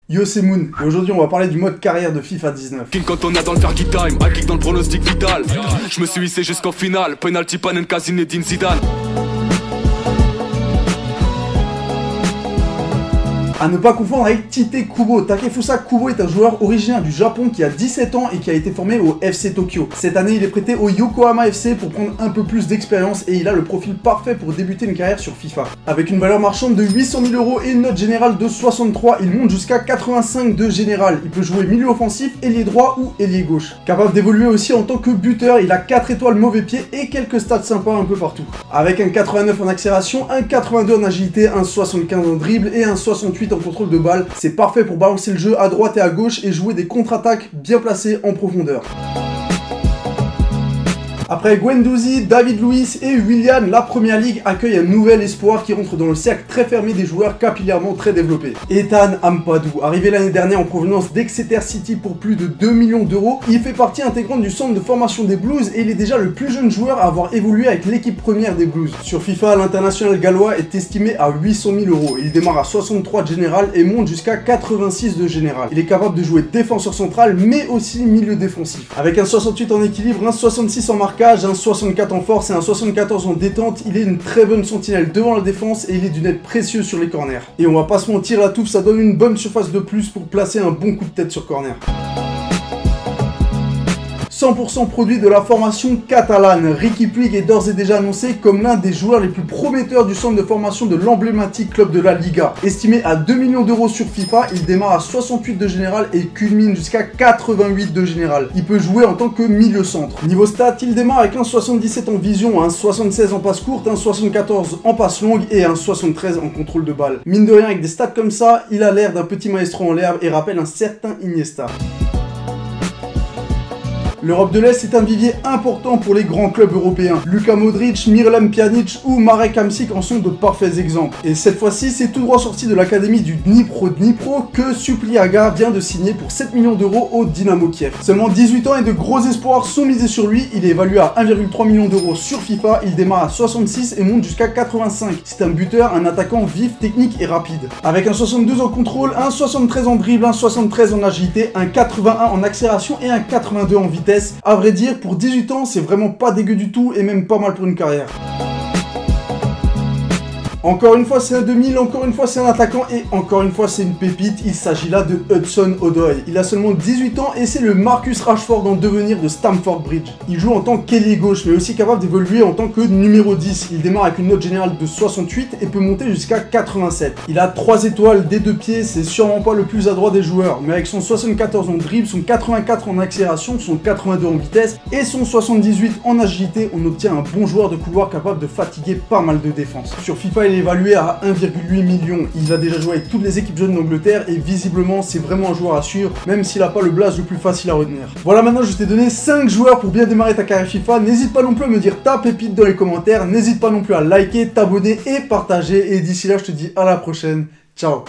Yo, c'est Moon, et aujourd'hui on va parler du mode carrière de FIFA 19. King quand on est dans le Fergie time, un kick dans le pronostic vital. Je me suis hissé jusqu'en finale, penalty panen Zinedine Zidane. A ne pas confondre avec Tite Kubo. Takefusa Kubo est un joueur originaire du Japon qui a 17 ans et qui a été formé au FC Tokyo. Cette année, il est prêté au Yokohama FC pour prendre un peu plus d'expérience et il a le profil parfait pour débuter une carrière sur FIFA. Avec une valeur marchande de 800 000 € et une note générale de 63, il monte jusqu'à 85 de général. Il peut jouer milieu offensif, ailier droit ou ailier gauche. Capable d'évoluer aussi en tant que buteur, il a 4 étoiles mauvais pied et quelques stats sympas un peu partout. Avec un 89 en accélération, un 82 en agilité, un 75 en dribble et un 68 en contrôle de balle, c'est parfait pour balancer le jeu à droite et à gauche et jouer des contre-attaques bien placées en profondeur. Après Guendouzi, David Luiz et Willian, la Première Ligue accueille un nouvel espoir qui rentre dans le cercle très fermé des joueurs capillairement très développés. Ethan Ampadu, arrivé l'année dernière en provenance d'Exeter City pour plus de 2 millions d'euros, il fait partie intégrante du centre de formation des Blues et il est déjà le plus jeune joueur à avoir évolué avec l'équipe première des Blues. Sur FIFA, l'international gallois est estimé à 800 000 €. Il démarre à 63 de général et monte jusqu'à 86 de général. Il est capable de jouer défenseur central mais aussi milieu défensif. Avec un 68 en équilibre, un 66 en marquage, un 64 en force et un 74 en détente, il est une très bonne sentinelle devant la défense et il est d'une aide précieuse sur les corners. Et on va pas se mentir, la touffe ça donne une bonne surface de plus pour placer un bon coup de tête sur corner. 100% produit de la formation catalane, Riqui Puig est d'ores et déjà annoncé comme l'un des joueurs les plus prometteurs du centre de formation de l'emblématique club de la Liga. Estimé à 2 millions d'euros sur FIFA, il démarre à 68 de général et culmine jusqu'à 88 de général. Il peut jouer en tant que milieu centre. Niveau stats, il démarre avec un 77 en vision, un 76 en passe courte, un 74 en passe longue et un 73 en contrôle de balle. Mine de rien, avec des stats comme ça, il a l'air d'un petit maestro en l'herbe et rappelle un certain Iniesta. L'Europe de l'Est est un vivier important pour les grands clubs européens. Luka Modric, Miralem Pjanic ou Marek Hamsik en sont de parfaits exemples. Et cette fois-ci, c'est tout droit sorti de l'académie du Dnipro que Supliaga vient de signer pour 7 millions d'euros au Dynamo Kiev. Seulement 18 ans et de gros espoirs sont misés sur lui. Il est évalué à 1,3 million d'euros sur FIFA. Il démarre à 66 et monte jusqu'à 85. C'est un buteur, un attaquant vif, technique et rapide. Avec un 62 en contrôle, un 73 en dribble, un 73 en agilité, un 81 en accélération et un 82 en vitesse. À vrai dire, pour 18 ans, c'est vraiment pas dégueu du tout et même pas mal pour une carrière. Encore une fois, c'est un 2000, encore une fois, c'est un attaquant et encore une fois, c'est une pépite. Il s'agit là de Hudson-Odoi. Il a seulement 18 ans et c'est le Marcus Rashford en devenir de Stamford Bridge. Il joue en tant qu'ailier gauche, mais aussi capable d'évoluer en tant que numéro 10. Il démarre avec une note générale de 68 et peut monter jusqu'à 87. Il a 3 étoiles des 2 pieds, c'est sûrement pas le plus adroit des joueurs, mais avec son 74 en dribble, son 84 en accélération, son 82 en vitesse et son 78 en agilité, on obtient un bon joueur de couloir capable de fatiguer pas mal de défense. Sur FIFA, il est évalué à 1,8 million. Il a déjà joué avec toutes les équipes jeunes d'Angleterre et visiblement c'est vraiment un joueur à suivre, même s'il n'a pas le blaze le plus facile à retenir. Voilà, maintenant je t'ai donné 5 joueurs pour bien démarrer ta carrière FIFA. N'hésite pas non plus à me dire ta pépite dans les commentaires. N'hésite pas non plus à liker, t'abonner et partager. Et d'ici là, je te dis à la prochaine. Ciao.